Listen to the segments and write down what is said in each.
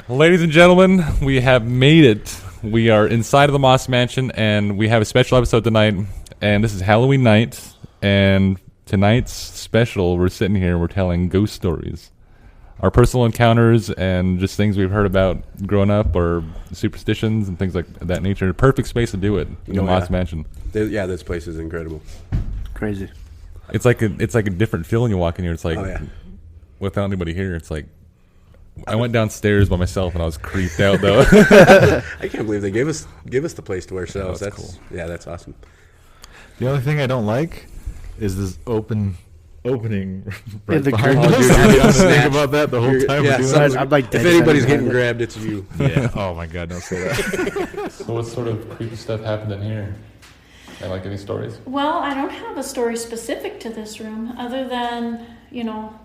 Ladies and gentlemen, we have made it. We are inside of the Moss Mansion, and we have a special episode tonight. And this is Halloween night. And tonight's special, we're sitting here, we're telling ghost stories. Our personal encounters and just things we've heard about growing up, or superstitions and things like that nature. Perfect space to do it in the Moss Mansion. Yeah, this place is incredible. Crazy. It's like a different feeling you walk in here. It's like without anybody here. It's like I went downstairs by myself and I was creeped out though. I can't believe they give us the place to ourselves. That's cool. Yeah, that's awesome. The only thing I don't like is this opening right the behind curtain. us. I was thinking about that the whole time. Yeah, I'm like, if anybody's getting grabbed, it's you. Yeah. Oh my God, don't say that. So what sort of creepy stuff happened in here? And like any stories? Well, I don't have a story specific to this room other than,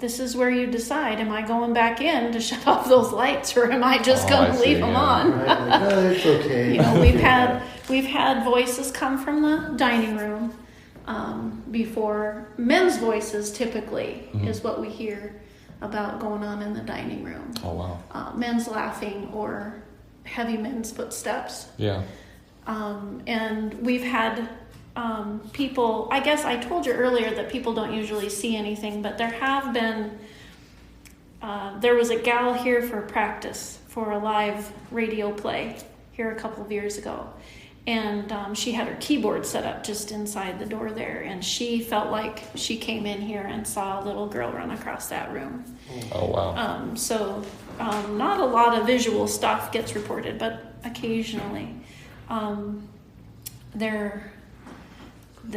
this is where you decide, am I going back in to shut off those lights or am I just going to leave them on? Right, like, it's okay. We've had voices come from the dining room before. Men's voices typically is what we hear about going on in the dining room. Oh, wow. Men's laughing or heavy men's footsteps. Yeah. And we've had people, I guess I told you earlier that people don't usually see anything, but there have been, there was a gal here for practice for a live radio play here a couple of years ago. And she had her keyboard set up just inside the door there, and she felt like she came in here and saw a little girl run across that room. Oh, wow. So not a lot of visual stuff gets reported, but occasionally.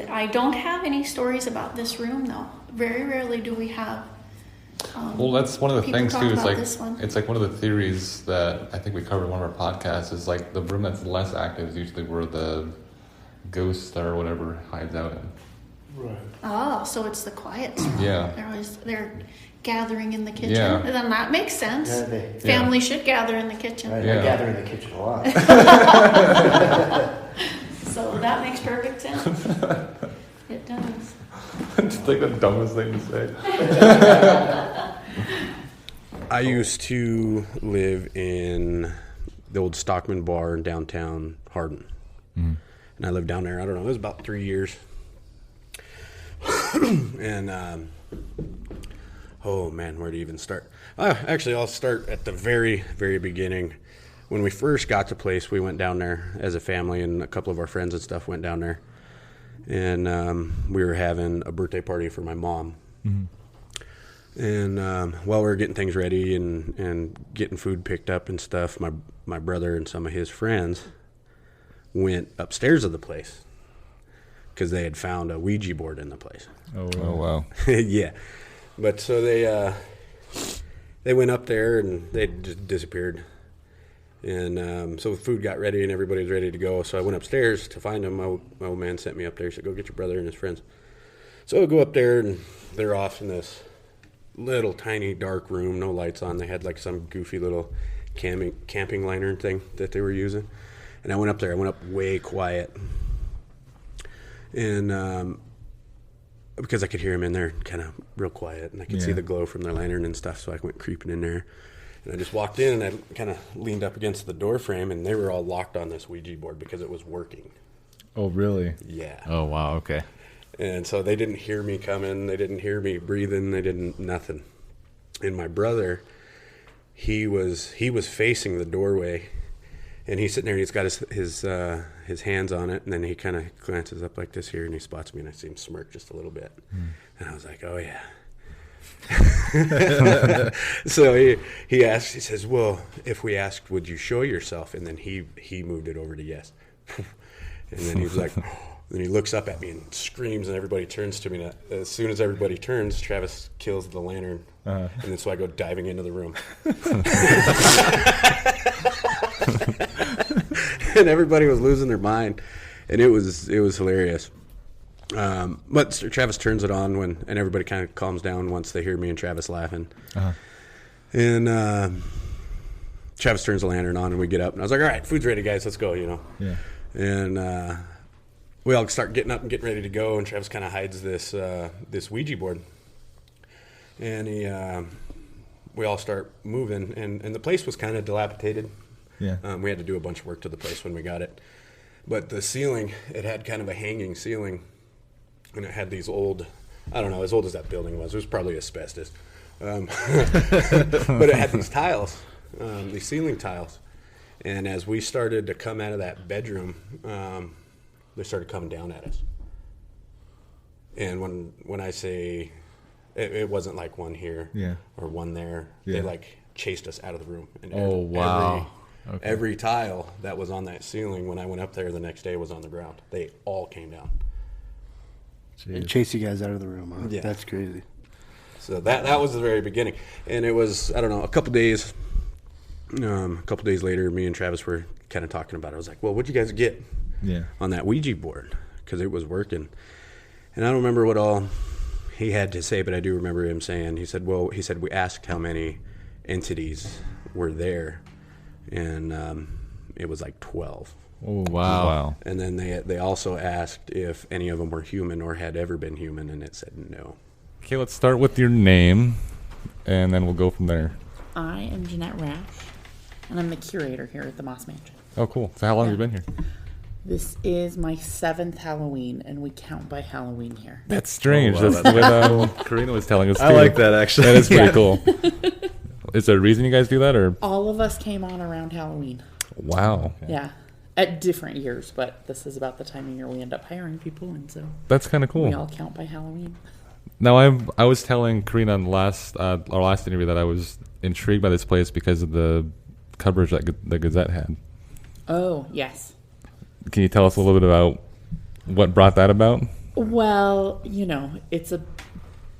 I don't have any stories about this room, though. Very rarely do we have. Well, that's one of the things too. It's like one of the theories that I think we covered in one of our podcasts. Is like the room that's less active is usually where the ghost or whatever hides out in. Right. Oh, so it's the quiet room. Yeah. They're gathing in the kitchen. Yeah. Then that makes sense. Yeah, Family should gather in the kitchen. Right, Yeah. I gather in the kitchen a lot. So that makes perfect sense. It does. It's like the dumbest thing to say. I used to live in the old Stockman Bar in downtown Hardin. And I lived down there, I don't know, it was about 3 years. And, oh man, where to even start? Actually, I'll start at the very, very beginning. When we first got to the place, we went down there as a family, and a couple of our friends and stuff went down there. And we were having a birthday party for my mom. And while we were getting things ready and getting food picked up and stuff, my brother and some of his friends went upstairs of the place because they had found a Ouija board in the place. Oh wow. Yeah. But so they went up there and they just disappeared. And so the food got ready and everybody was ready to go. So I went upstairs to find them. My old man sent me up there. He said, go get your brother and his friends. So I go up there and they're off in this little tiny dark room, no lights on. They had like some goofy little camping lantern thing that they were using. And I went up there. I went up way quiet. And because I could hear them in there kind of real quiet. And I could see the glow from their lantern and stuff. So I went creeping in there. And I just walked in and I kind of leaned up against the door frame, and they were all locked on this Ouija board because it was working. Oh, really? Yeah. Oh, wow. Okay. And so they didn't hear me coming. They didn't hear me breathing. They didn't nothing. And my brother, he was facing the doorway, and he's sitting there and he's got his hands on it, and then he kind of glances up like this here, and he spots me, and I see him smirk just a little bit. And I was like, oh yeah. So he asked, he says, well, if we asked, would you show yourself? And then he moved it over to yes. And then he was like, then he looks up at me and screams, and everybody turns to me. And as soon as everybody turns, Travis kills the lantern. And then so I go diving into the room. And everybody was losing their mind. And it was hilarious. But Travis turns it on and everybody kind of calms down once they hear me and Travis laughing. And Travis turns the lantern on and we get up. And I was like, all right, food's ready, guys. Let's go, Yeah. And we all start getting up and getting ready to go. And Travis kind of hides this Ouija board. And we all start moving, and the place was kind of dilapidated. Yeah. We had to do a bunch of work to the place when we got it. But the ceiling, it had kind of a hanging ceiling, and it had these old, I don't know, as old as that building was. It was probably asbestos. But it had these tiles, these ceiling tiles. And as we started to come out of that bedroom, they started coming down at us. And when I say, it wasn't like one here or one there. Yeah. They like chased us out of the room. And Oh, wow. Every tile that was on that ceiling when I went up there the next day was on the ground. They all came down. They chase you guys out of the room, huh? Yeah. That's crazy. So that was the very beginning. And it was, I don't know, a couple days later, me and Travis were kind of talking about it. I was like, well, what'd you guys get on that Ouija board? Because it was working. And I don't remember what all he had to say, but I do remember him saying, he said, we asked how many entities were there. And it was like 12. Oh, wow. And then they also asked if any of them were human or had ever been human, and it said no. Okay, let's start with your name, and then we'll go from there. I am Jeanette Rash, and I'm the curator here at the Moss Mansion. Oh, cool. So how long have you been here? This is my 7th Halloween, and we count by Halloween here. That's strange. Oh, wow, That's what Karina was telling us, too. I like that, actually. That is pretty cool. Is there a reason you guys do that, or? All of us came on around Halloween. Wow. Yeah, at different years, but this is about the time of year we end up hiring people, and so That's kind of cool. we all count by Halloween. Now, I was telling Karina on our last interview that I was intrigued by this place because of the coverage that the Gazette had. Oh, yes. Can you tell us a little bit about what brought that about? Well, it's a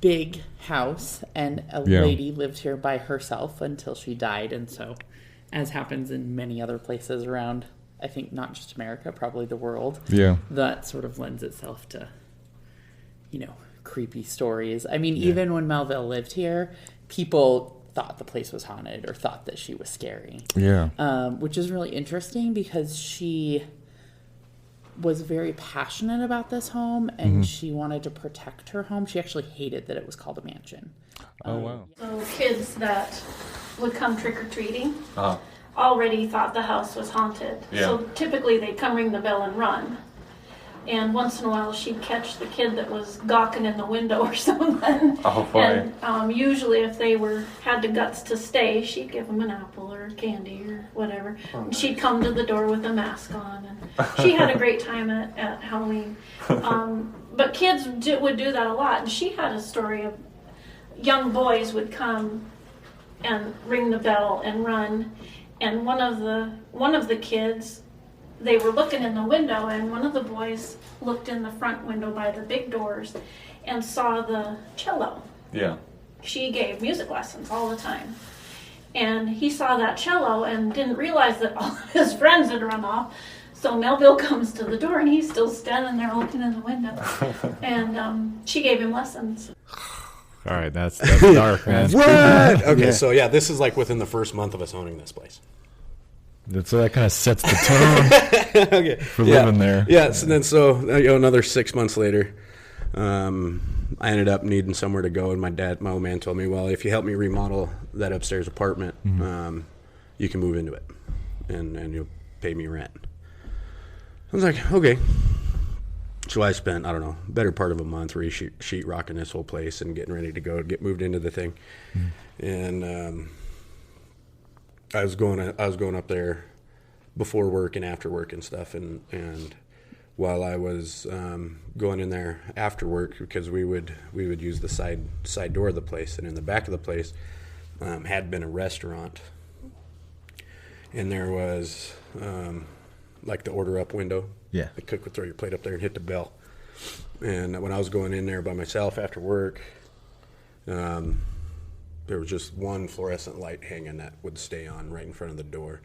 big house, and a lady lived here by herself until she died, and so, as happens in many other places around, I think not just America, probably the world, that sort of lends itself to, creepy stories. I mean, even when Melville lived here, people thought the place was haunted or thought that she was scary. Yeah. Which is really interesting because she was very passionate about this home, and she wanted to protect her home. She actually hated that it was called a mansion. Oh, wow. So kids that would come trick-or-treating already thought the house was haunted. Yeah. So typically they'd come ring the bell and run. And once in a while she'd catch the kid that was gawking in the window or something. Oh, boy. And usually if they had the guts to stay, she'd give them an apple or candy or whatever. And she'd come to the door with a mask on. And she had a great time at Halloween. But kids would do that a lot. And she had a story of young boys would come and ring the bell and run. And one of the kids, they were looking in the window, and one of the boys looked in the front window by the big doors and saw the cello. Yeah. She gave music lessons all the time. And he saw that cello and didn't realize that all of his friends had run off. So Melville comes to the door, and he's still standing there looking in the window. And she gave him lessons. All right, that's dark, man. What? Okay, so this is like within the first month of us owning this place. So that kind of sets the tone for living there. Yeah, so another 6 months later, I ended up needing somewhere to go, and my old man told me, well, if you help me remodel that upstairs apartment, you can move into it, and you'll pay me rent. I was like, okay. So I spent, I don't know, better part of a month sheet rocking this whole place and getting ready to get moved into the thing. And I was going up there before work and after work and stuff, and while I was going in there after work, because we would use the side door of the place, and in the back of the place had been a restaurant, and there was like the order up window. Yeah, the cook would throw your plate up there and hit the bell. And when I was going in there by myself after work, there was just one fluorescent light hanging that would stay on right in front of the door.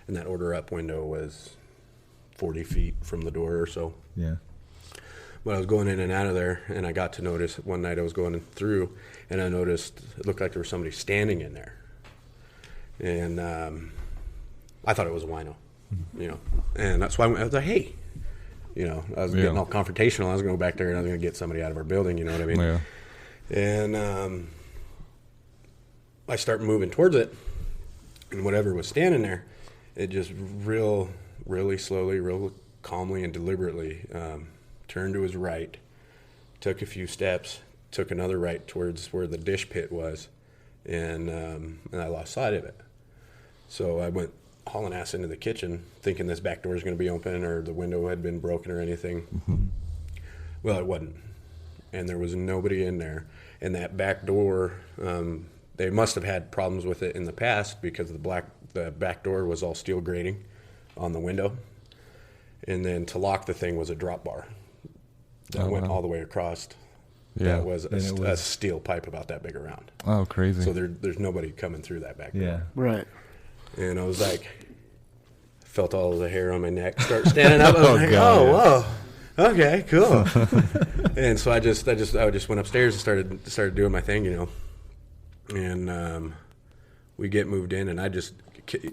And that order up window was 40 feet from the door or so. Yeah. But I was going in and out of there, and I got to notice one night I was going through, and I noticed it looked like there was somebody standing in there. And I thought it was a wino, and that's why I was like, hey. I was getting all confrontational. I was going to go back there and I was going to get somebody out of our building, you know what I mean? Yeah. And I was going to get somebody out of our building, you know what I mean? And so I went out there, and I was like, hey, I was getting all confrontational. I was going to go back there and I was going to get somebody out of our building, you know what I mean? And I start moving towards it, and whatever was standing there, it just really slowly, real calmly and deliberately turned to his right, took a few steps, took another right towards where the dish pit was, and I lost sight of it. So I went hauling ass into the kitchen, thinking this back door was going to be open or the window had been broken or anything. Mm-hmm. Well, it wasn't, and there was nobody in there. And that back door, they must have had problems with it in the past because the back door was all steel grating on the window, and then to lock the thing was a drop bar that went all the way across. Yeah, that was a steel pipe about that big around. Oh, crazy! So there's nobody coming through that back door. Yeah, right. And I was like, felt all the hair on my neck start standing up. I was like, God, whoa, okay, cool. And so I just went upstairs and started doing my thing, And we get moved in, and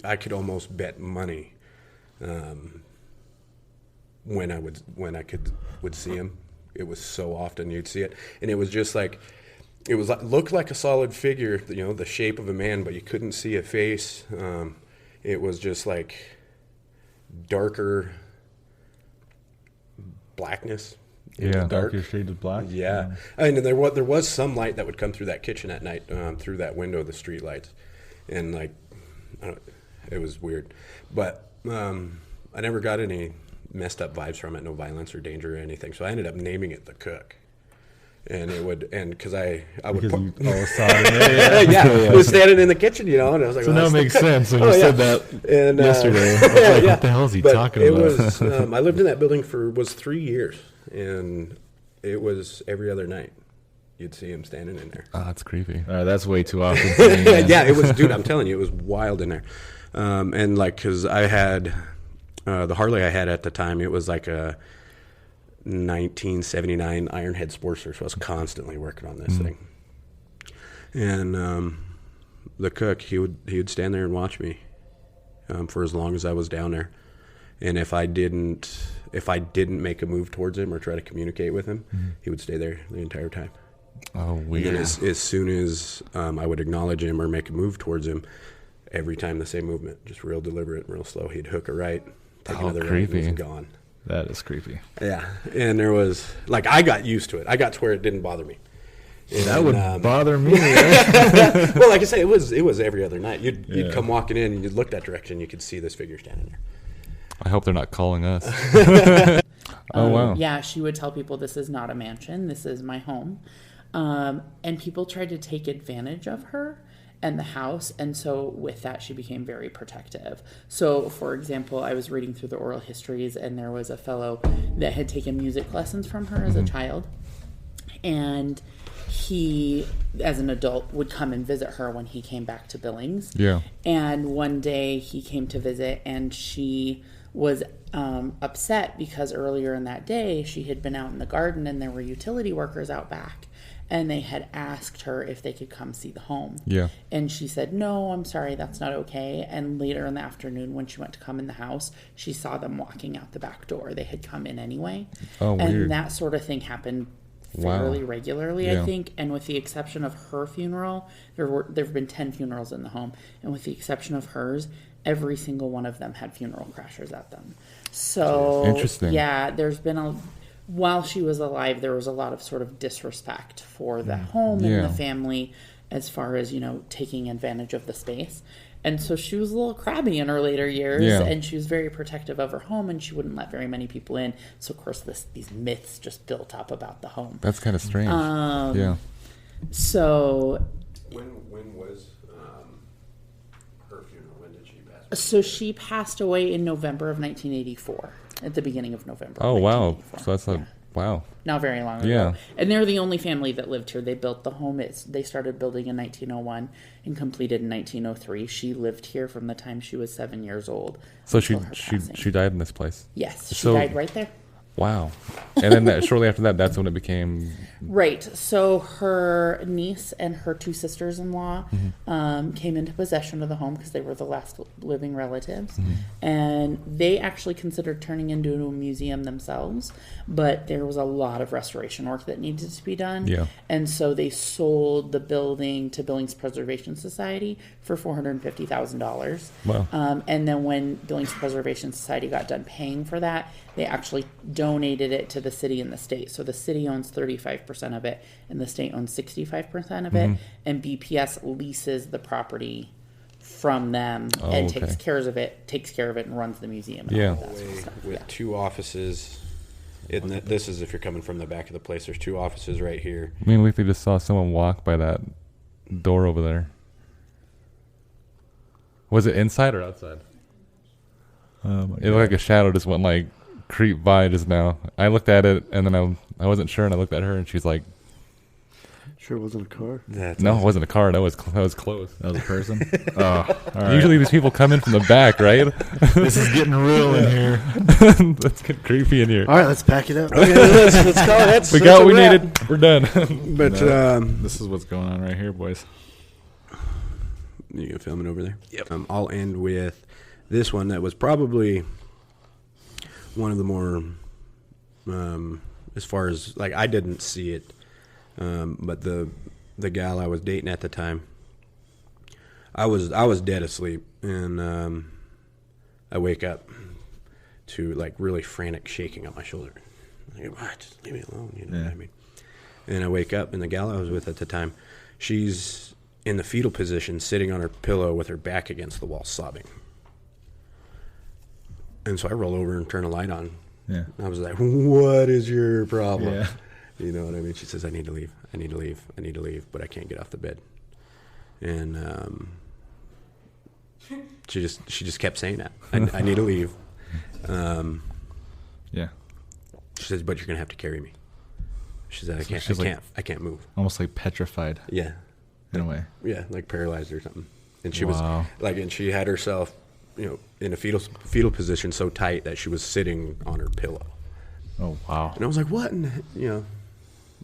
I could almost bet money when I would see him. It was so often you'd see it, and it was just like looked like a solid figure, the shape of a man, but you couldn't see a face. It was just like darker blackness. Darker shades of black. Yeah. And there was some light that would come through that kitchen at night through that window, the street lights, and it was weird, but I never got any messed up vibes from it, no violence or danger or anything. So I ended up naming it the Cook. And because I would you all saw it in there. Yeah, I was standing in the kitchen, and I was like, so now it makes sense when you said that yesterday. I was like, what the hell is he talking about? It was, I lived in that building was 3 years, and it was every other night. You'd see him standing in there. Oh, that's creepy. That's way too often for me, man. Yeah, it was, dude, I'm telling you, it was wild in there. And because I had, the Harley I had at the time, it was like a 1979 Ironhead Sportster, so I was constantly working on this thing. And the Cook, he would stand there and watch me for as long as I was down there. And if I didn't make a move towards him or try to communicate with him, he would stay there the entire time. Oh, weird. And then as soon as I would acknowledge him or make a move towards him, every time the same movement, just real deliberate, real slow. He'd hook a right, take another right, and he was gone. That is creepy. Yeah, and there was I got used to it. I got to where it didn't bother me. And, that would bother me. Well, like I say, it was every other night. You'd come walking in and you'd look that direction. You could see this figure standing there. I hope they're not calling us. Oh wow. Yeah, she would tell people this is not a mansion. This is my home. And people tried to take advantage of her and the house, and so with that she became very protective. So for example, I was reading through the oral histories, and there was a fellow that had taken music lessons from her as a child, and he as an adult would come and visit her when he came back to Billings. Yeah. And one day he came to visit, and she was upset because earlier in that day she had been out in the garden and there were utility workers out back, and they had asked her if they could come see the home. Yeah. And she said, no, I'm sorry, that's not okay. And later in the afternoon, when she went to come in the house, she saw them walking out the back door. They had come in anyway. Oh, weird. And that sort of thing happened fairly regularly, I think. And with the exception of her funeral, there have been 10 funerals in the home. And with the exception of hers, every single one of them had funeral crashers at them. So, interesting. Yeah, there's been while she was alive, there was a lot of sort of disrespect for the home and the family as far as, taking advantage of the space. And so she was a little crabby in her later years, and she was very protective of her home, and she wouldn't let very many people in. So, of course, these myths just built up about the home. That's kind of strange. Yeah. So... When was her funeral? When did she pass away? So she passed away in November of 1984. At the beginning of November. Oh, wow. So that's wow. Not very long ago. Yeah. And they're the only family that lived here. They built the home. They started building in 1901 and completed in 1903. She lived here from the time she was 7 years old. So she died in this place? Yes. She died right there. Wow. And then shortly after that, that's when it became... Right. So her niece and her 2 sisters-in-law came into possession of the home because they were the last living relatives. And they actually considered turning into a museum themselves, but there was a lot of restoration work that needed to be done. Yeah. And so they sold the building to Billings Preservation Society for $450,000. Wow. And then when Billings Preservation Society got done paying for that, they actually donated it to the city and the state. So the city owns 35% of it, and the state owns 65% of it. And BPS leases the property from them and takes care of it, and runs the museum. And all of that sort of stuff. With 2 offices. This is if you're coming from the back of the place. There's 2 offices right here. Me and Letha just saw someone walk by that door over there. Was it inside or outside? It looked like a shadow just went like creep by just now. I looked at it and then I wasn't sure, and I looked at her and she's like, Sure, it wasn't a car. "No, it wasn't a car. That was close. That was a person. Oh, all right. Usually these people come in from the back, right? This is getting real in here. Let's get creepy in here. All right, let's pack it up. Okay, let's call it. We got what we needed. We're done." But This is what's going on right here, boys. you can film it over there. Yep. I'll end with this one that was probably one of the more, as far as like I didn't see it, but the gal I was dating at the time, I was dead asleep, and I wake up to like really frantic shaking on my shoulder. Like, what? Just leave me alone, you know what I mean? And I wake up, and the gal I was with at the time, she's in the fetal position, sitting on her pillow with her back against the wall, sobbing. And so I roll over and turn a light on. Yeah. I was like, "What is your problem?" Yeah. You know what I mean? She says, "I need to leave. I need to leave. I need to leave, but I can't get off the bed." And she just kept saying that. I need to leave. Yeah. She says, "But you're gonna have to carry me." She said, I can't move." Almost like petrified Yeah. in a way. Yeah, like paralyzed or something. And she Wow. was like, and she had herself, in a fetal position so tight that she was sitting on her pillow. Oh, wow. And I was like, "What?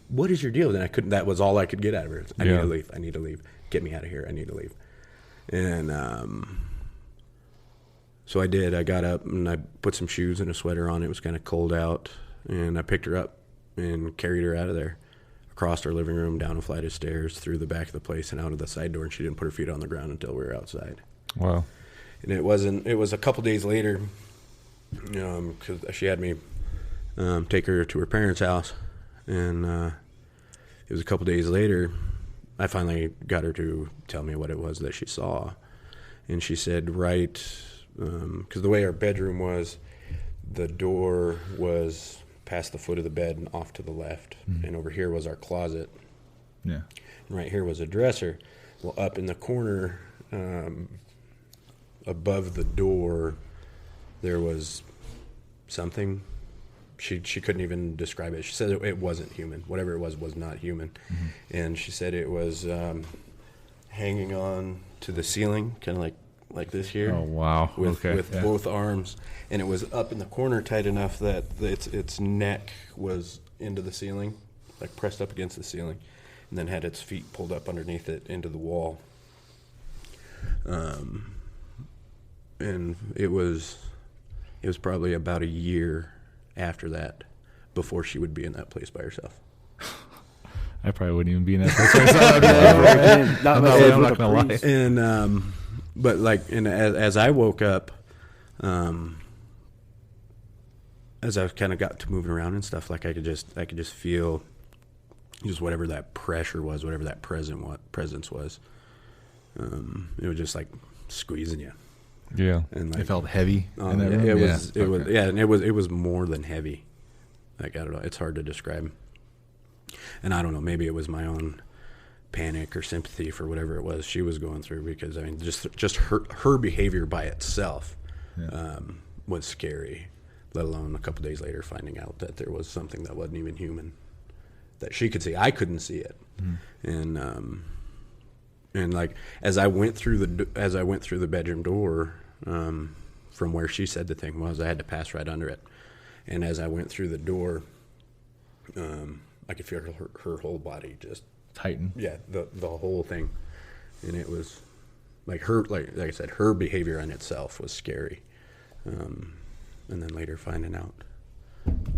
What is your deal?" Then I couldn't. That was all I could get out of her. I need to leave. I need to leave. Get me out of here. I need to leave. And so I did. I got up and I put some shoes and a sweater on. It was kind of cold out, and I picked her up and carried her out of there, across our living room, down a flight of stairs, through the back of the place, and out of the side door. And she didn't put her feet on the ground until we were outside. Wow. And it was a couple days later, because she had me take her to her parents' house, and it was a couple days later, I finally got her to tell me what it was that she saw. And she said, because the way our bedroom was, the door was past the foot of the bed and off to the left, and over here was our closet. Yeah. And right here was a dresser. Well, up in the corner, above the door, there was something. She couldn't even describe it. She said it wasn't human. Whatever it was not human. And she said it was hanging on to the ceiling, kind of like this here. Oh, wow. With both arms, and it was up in the corner tight enough that its neck was into the ceiling, like pressed up against the ceiling, and then had its feet pulled up underneath it into the wall. And it was probably about a year after that before she would be in that place by herself. I probably wouldn't even be in that place. I'm not gonna lie. And but as I woke up, as I kind of got to moving around and stuff, like I could just feel just whatever that pressure was, whatever that presence was. It was just like squeezing you. Yeah. And It felt heavy in that room? And it was more than heavy. Like, I don't know, it's hard to describe. And I don't know, maybe it was my own panic or sympathy for whatever it was she was going through, because I mean, just her behavior by itself was scary. Let alone a couple days later finding out that there was something that wasn't even human that she could see. I couldn't see it. And like as I went through the bedroom door, from where she said the thing was, I had to pass right under it, And as I went through the door, I could feel her whole body just Tighten. yeah, the whole thing, and it was like like I said, her behavior in itself was scary, and then later finding out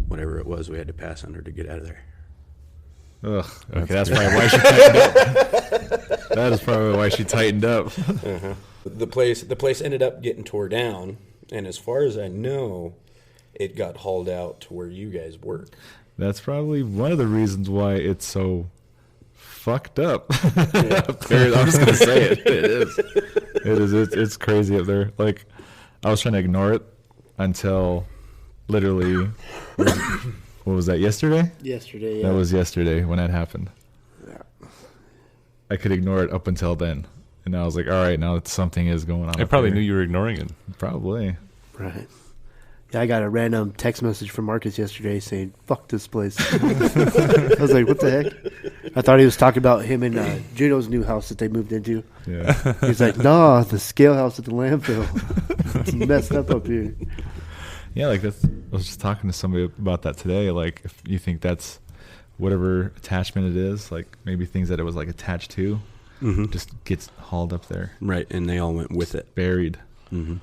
whatever it was we had to pass on her to get out of there. Ugh. Okay, that's probably why she tightened up. That is probably why she tightened up. The place ended up getting tore down, and as far as I know, it got hauled out to where you guys work. That's probably one of the reasons why it's so fucked up. Up there. I'm just gonna say it. It is. It is. It's crazy up there. Like, I was trying to ignore it until literally. What was that? Yesterday? Yesterday. Yeah. That was yesterday when that happened. Yeah. I could ignore it up until then, and I was like, all right, now something is going on. I probably knew you were ignoring it. Probably. Right. Yeah, I got a random text message from Marcus yesterday saying, "Fuck this place." I was like, "What the heck?" I thought he was talking about him and Juno's new house that they moved into. Yeah. He's like, "Nah, the scale house at the landfill. It's messed up here." Yeah, like that's. I was just talking to somebody about that today. Like, if you think that's whatever attachment it is, like maybe things that it was like attached to, just gets hauled up there, Right, and they all went with it. buried. Mm-hmm. And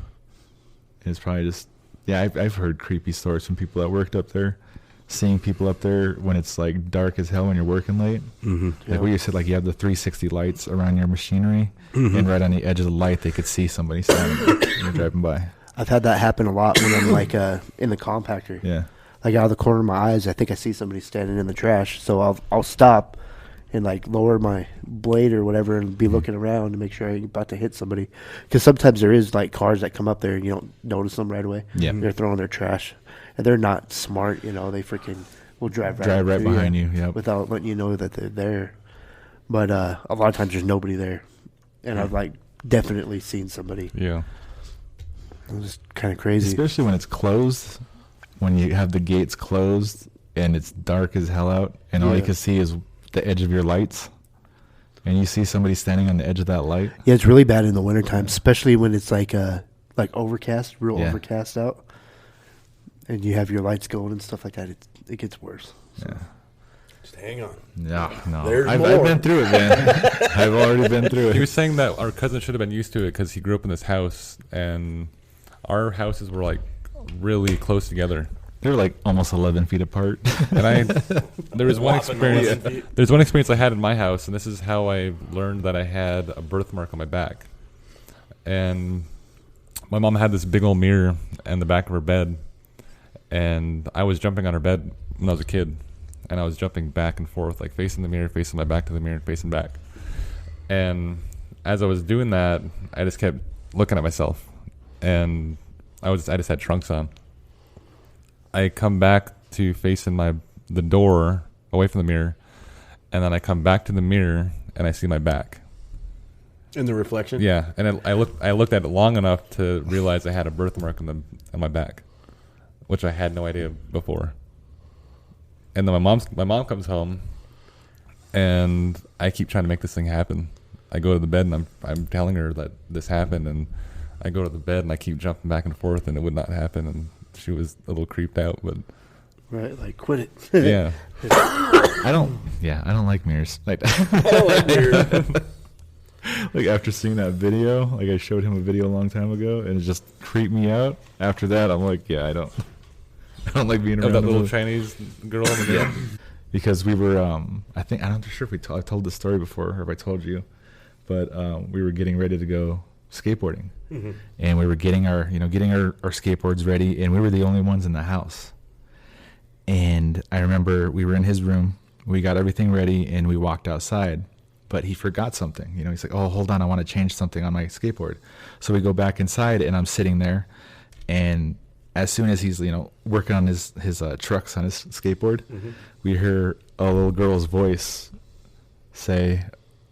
it's probably just. Yeah, I've heard creepy stories from people that worked up there, seeing people up there when it's like dark as hell when you're working late. Mm-hmm. Like what you said, like you have the 360 lights around your machinery, and right on the edge of the light, they could see somebody standing when you're driving by. I've had that happen a lot when I'm like in the compactor. Yeah. Like out of the corner of my eyes, I think I see somebody standing in the trash. So I'll stop and like lower my blade or whatever and be looking around to make sure I'm about to hit somebody. Because sometimes there is like cars that come up there and you don't notice them right away. Yeah. They're throwing their trash. And they're not smart, you know. They freaking will drive right through behind you. Yep. without letting you know that they're there. But a lot of times there's nobody there. And I've like definitely seen somebody. Yeah. It was kind of crazy. Especially when it's closed, when you have the gates closed and it's dark as hell out, and all you Yeah. can see is the edge of your lights, and you see somebody standing on the edge of that light. Yeah, it's really bad in the wintertime, especially when it's like overcast, real Yeah. overcast out, and you have your lights going and stuff like that. It gets worse. Yeah. Just hang on. No. There's I've more. been through it, man. I've already been through He it. was saying that our cousin should have been used to it because he grew up in this house, and our houses were like really close together. They're like almost 11 feet apart. And there was one Whopping 11 experience. feet. There's one experience I had in my house, and this is how I learned that I had a birthmark on my back. And my mom had this big old mirror in the back of her bed, and I was jumping on her bed when I was a kid, and I was jumping back and forth, like facing the mirror, facing my back to the mirror, and facing back. And as I was doing that, I just kept looking at myself, and I just had trunks on. I come back to facing the door away from the mirror, and then I come back to the mirror and I see my back. In the reflection? Yeah, and I looked at it long enough to realize I had a birthmark on my back, which I had no idea before. And then my mom comes home, and I keep trying to make this thing happen. I go to the bed and I'm telling her that this happened, and I go to the bed and I keep jumping back and forth, and it would not happen, and she was a little creeped out, but Right, like quit it. yeah. I don't like mirrors. Like, I don't like mirrors. like after seeing that video, like I showed him a video a long time ago, and it just creeped me out. After that, I'm like, yeah, I don't like being around Of that them. little Chinese girl in the video. Because we were, I'm not sure if I told this story before or if I told you, but we were getting ready to go skateboarding, and we were getting our skateboards ready, and we were the only ones in the house. And I remember we were in his room, we got everything ready, and we walked outside, but he forgot something. He's like, oh, hold on, I want to change something on my skateboard. So we go back inside, and I'm sitting there, and as soon as he's working on his trucks on his skateboard, we hear a little girl's voice say,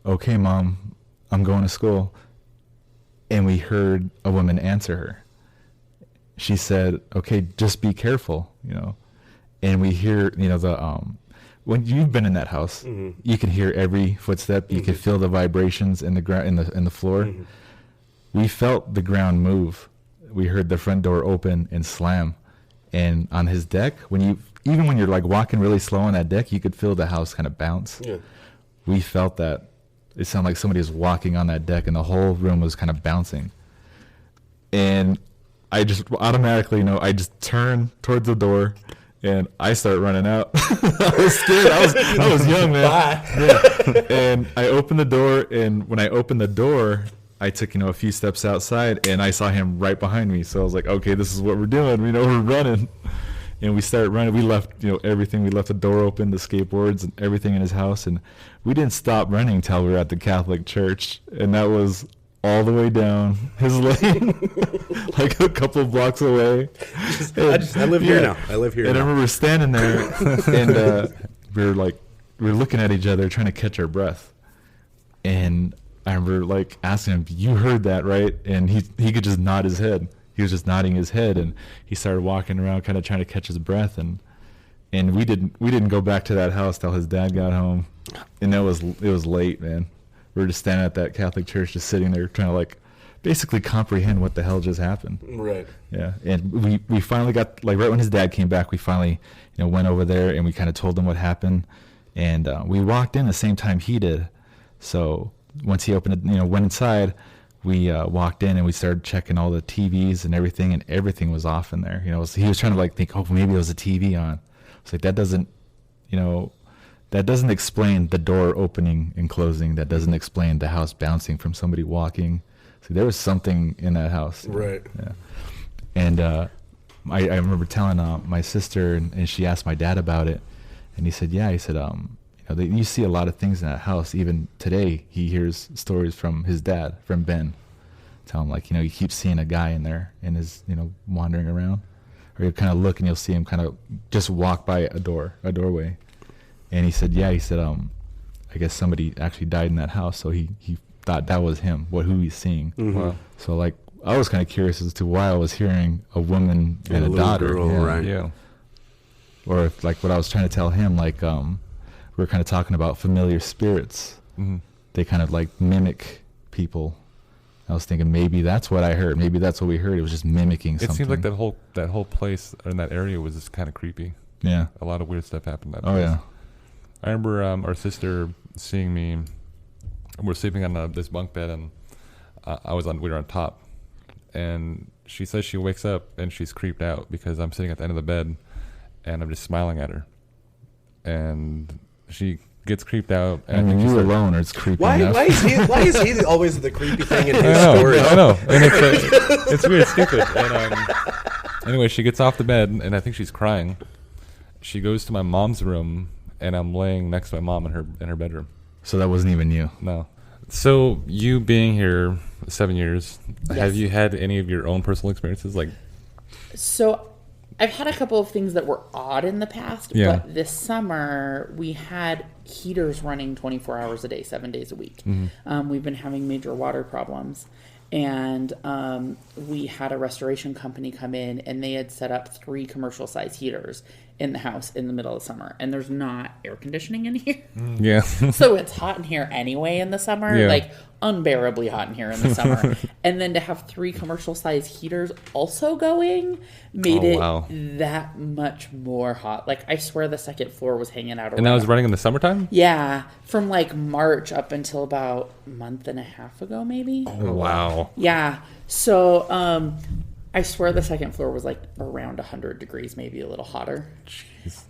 "Okay, Mom, I'm going to school." And we heard a woman answer her. She said, "Okay, just be careful," And we hear, when you've been in that house, you can hear every footstep. You can feel the vibrations in the ground, in the floor. We felt the ground move. We heard the front door open and slam, And on his deck, even when you're like walking really slow on that deck, you could feel the house kind of bounce. Yeah. We felt that. It sounded like somebody was walking on that deck, and the whole room was kind of bouncing. And I just automatically, I just turn towards the door, and I start running out. I was scared. I was young, man. Bye. Yeah. And I opened the door, and when I opened the door, I took, a few steps outside, and I saw him right behind me. So I was like, okay, this is what we're doing. We're running. And we started running. We left, everything. We left the door open, the skateboards, and everything in his house. And we didn't stop running until we were at the Catholic church. And that was all the way down his lane, like a couple of blocks away. I live here now. I live here and now. I remember standing there, and we were looking at each other, trying to catch our breath. And I remember asking him, "You heard that, right?" And he could just nod his head. He was just nodding his head, and he started walking around, kind of trying to catch his breath. And we didn't go back to that house till his dad got home, and it was late, man. We were just standing at that Catholic church, just sitting there, trying to basically comprehend what the hell just happened. Right. Yeah, and we finally got right when his dad came back, we finally went over there, and we kind of told him what happened, and we walked in the same time he did. So once he opened it, went inside. We walked in and we started checking all the TVs and everything was off in there. He was trying to think, oh, maybe it was a TV on. It's like that doesn't explain the door opening and closing. That doesn't explain the house bouncing from somebody walking. So there was something in that house. Right. Yeah. And I remember telling my sister, and she asked my dad about it, and he said, yeah. He said, you see a lot of things in that house. Even today, he hears stories from his dad, from Ben, tell him you keep seeing a guy in there and is wandering around, or you'll kind of look and you'll see him kind of just walk by a doorway. And he said, yeah. He said, I guess somebody actually died in that house, so he thought that was him. Who he's seeing. Mm-hmm. Wow. So I was kind of curious as to why I was hearing a woman and a little daughter. girl, Yeah. right? Yeah. Or if what I was trying to tell him, we were kind of talking about familiar spirits. Mm-hmm. They kind of mimic people. I was thinking maybe that's what I heard. Maybe that's what we heard. It was just mimicking something. It seemed like that whole place in that area was just kind of creepy. Yeah. A lot of weird stuff happened that Oh, place. yeah. I remember our sister seeing me. We're sleeping on this bunk bed, and we were on top. And she says she wakes up and she's creeped out because I'm sitting at the end of the bed, and I'm just smiling at her. And she gets creeped out. And I mean, think she you started- alone, or it's creepy Why enough. why is he always the creepy thing in his I story? know. And it's weird, stupid. And anyway, she gets off the bed, and I think she's crying. She goes to my mom's room, and I'm laying next to my mom in her bedroom. So that wasn't even you. No. So you being here 7 years, Yes. have you had any of your own personal experiences? So I've had a couple of things that were odd in the past, Yeah. but this summer we had heaters running 24 hours a day, 7 days a week. Mm-hmm. We've been having major water problems. And we had a restoration company come in, and they had set up 3 commercial-size heaters in the house in the middle of summer. And there's not air conditioning in here. Yeah. So it's hot in here anyway in the summer, Yeah. unbearably hot in here in the summer. And then to have 3 commercial-size heaters also going made Oh, it wow. that much more hot. I swear the second floor was hanging out around. And that was running in the summertime? Yeah, from March up until about a month and a half ago, maybe. Oh, wow. Yeah. So I swear the second floor was around 100 degrees, maybe a little hotter. Jeez.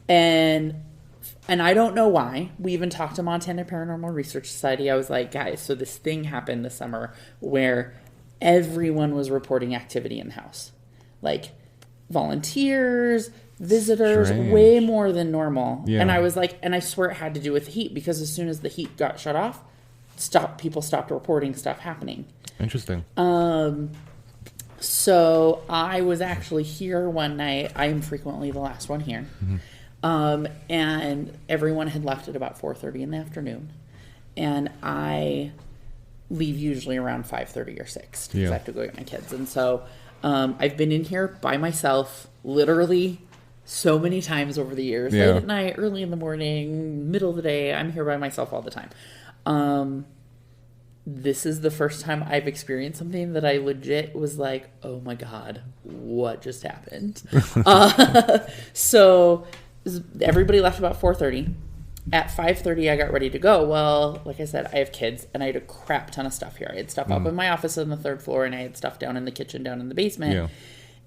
And I don't know why. We even talked to Montana Paranormal Research Society. I was like, guys, so this thing happened this summer where everyone was reporting activity in the house. Volunteers, visitors, Strange. way more than normal. Yeah. And I was like, and I swear it had to do with the heat, because as soon as the heat got shut off, people stopped reporting stuff happening. Interesting. So I was actually here one night. I am frequently the last one here. And everyone had left at about 4:30 in the afternoon. And I leave usually around 5:30 or 6 because Yeah. I have to go get my kids. And so I've been in here by myself literally so many times over the years. Yeah. Late at night, early in the morning, middle of the day. I'm here by myself all the time. this is the first time I've experienced something that I legit was like, oh my God, what just happened? So everybody left about 4:30. At 5:30, I got ready to go. Well, like I said, I have kids, and I had a crap ton of stuff here. I had stuff up in my office on the 3rd floor, and I had stuff down in the kitchen, down in the basement. Yeah.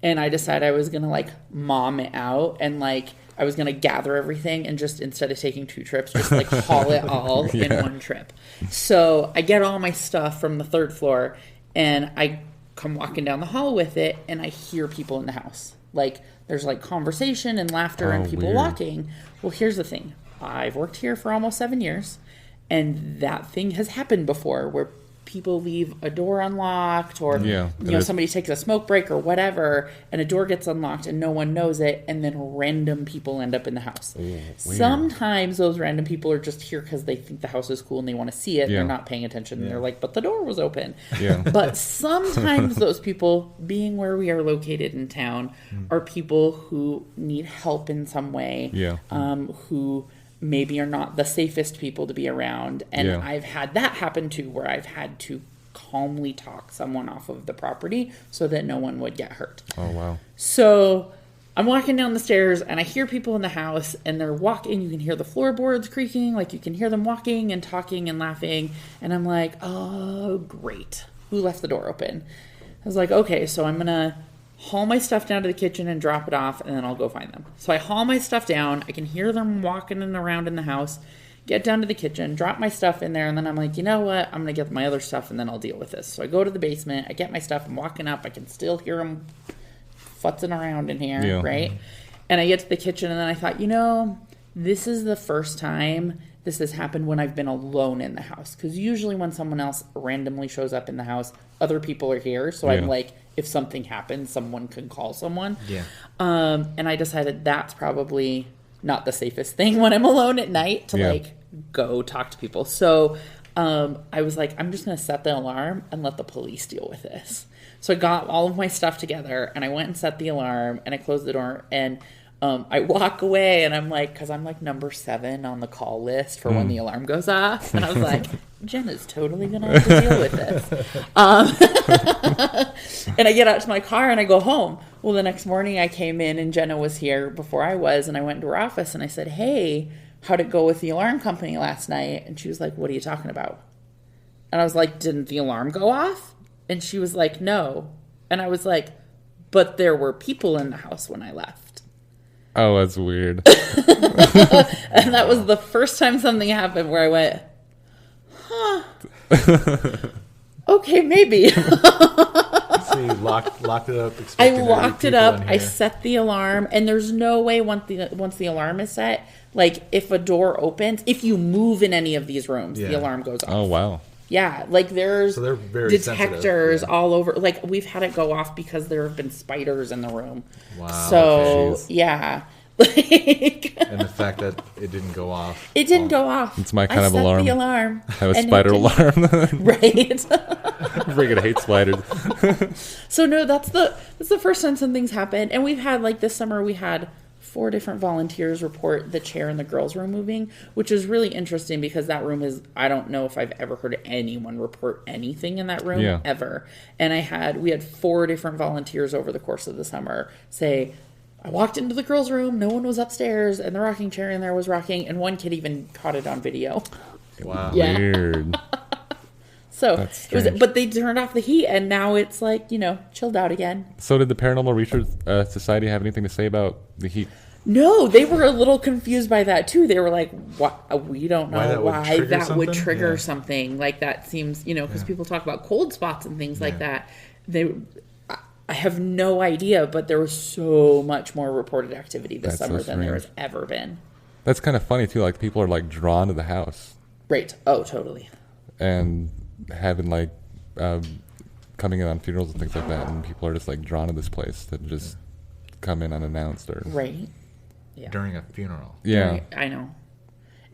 And I decided I was going to, like, mom it out, and, like, I was going to gather everything and just, instead of taking 2 trips, just, like, haul it all in one trip. So I get all my stuff from the 3rd floor, and I come walking down the hall with it, and I hear people in the house. Like, there's, like, conversation and laughter and people walking. Well, here's the thing. I've worked here for almost 7 years, and that thing has happened before where people leave a door unlocked or somebody takes a smoke break or whatever, and a door gets unlocked and no one knows it, and then random people end up in the house. Sometimes those random people are just here because they think the house is cool and they want to see it. They're not paying attention. They're like, but the door was open. But sometimes those people, being where we are located in town, are people who need help in some way, who maybe are not the safest people to be around. And I've had that happen too, where I've had to calmly talk someone off of the property so that no one would get hurt. Oh, wow. So I'm walking down the stairs and I hear people in the house and they're walking. You can hear the floorboards creaking, like you can hear them walking and talking and laughing. And I'm like, oh, great. Who left the door open? I was like, okay, so I'm going to haul my stuff down to the kitchen and drop it off, and then I'll go find them. So I haul my stuff down. I can hear them walking and around in the house, get down to the kitchen, drop my stuff in there, and then I'm like, you know what? I'm going to get my other stuff, and then I'll deal with this. So I go to the basement. I get my stuff. I'm walking up. I can still hear them futzing around in here, right? And I get to the kitchen, and then I thought, this is the first time this has happened when I've been alone in the house. Because usually when someone else randomly shows up in the house, other people are here. So I'm like, if something happens, someone can call someone. And I decided that's probably not the safest thing when I'm alone at night to like go talk to people. So I was like, I'm just going to set the alarm and let the police deal with this. So I got all of my stuff together and I went and set the alarm and I closed the door and I walk away and I'm like, because I'm like number 7 on the call list for when the alarm goes off. And I was like, Jenna's totally going to have to deal with this. And I get out to my car and I go home. Well, the next morning I came in and Jenna was here before I was. And I went to her office and I said, hey, how'd it go with the alarm company last night? And she was like, what are you talking about? And I was like, didn't the alarm go off? And she was like, no. And I was like, but there were people in the house when I left. Oh, that's weird. And that was the first time something happened where I went, huh. Okay, maybe. So you locked it up. I locked it up. I set the alarm. And there's no way once the alarm is set, like if a door opens, if you move in any of these rooms, the alarm goes off. Oh, wow. Yeah, like there's detectors all over. Like we've had it go off because there have been spiders in the room. Wow. So yeah, like and the fact that it didn't go off. It didn't go off. It's my kind of alarm. I set the alarm. I have a spider alarm. Right. Freaking hate spiders. So no, that's the first time something's happened, and we've had like this summer we had 4 different volunteers report the chair in the girls' room moving, which is really interesting because that room is, I don't know if I've ever heard anyone report anything in that room ever. And we had 4 different volunteers over the course of the summer say, I walked into the girls' room, no one was upstairs, and the rocking chair in there was rocking, and one kid even caught it on video. Wow. Yeah. Weird. So but they turned off the heat, and now it's like, chilled out again. So did the Paranormal Research Society have anything to say about the heat? No, they were a little confused by that too. They were like, "What? We don't know why that would trigger something like that." Seems, because people talk about cold spots and things like that. I have no idea, but there was so much more reported activity this summer than there has ever been. That's kind of funny too. Like people are like drawn to the house. Right. Oh, totally. And having like coming in on funerals and things like that, and people are just like drawn to this place to just come in unannounced or right. Yeah. During a funeral. Yeah. I know.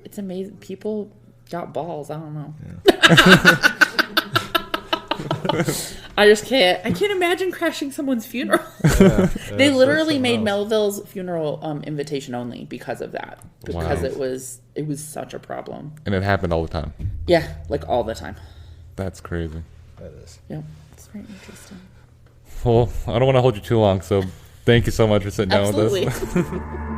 It's amazing. People got balls. I don't know. Yeah. I can't imagine crashing someone's funeral. They literally made Melville's funeral invitation only because of that. Because it was such a problem. And it happened all the time. Yeah, like all the time. That's crazy. That is. Yep. It's very interesting. Well, I don't want to hold you too long, so thank you so much for sitting down with us. Absolutely.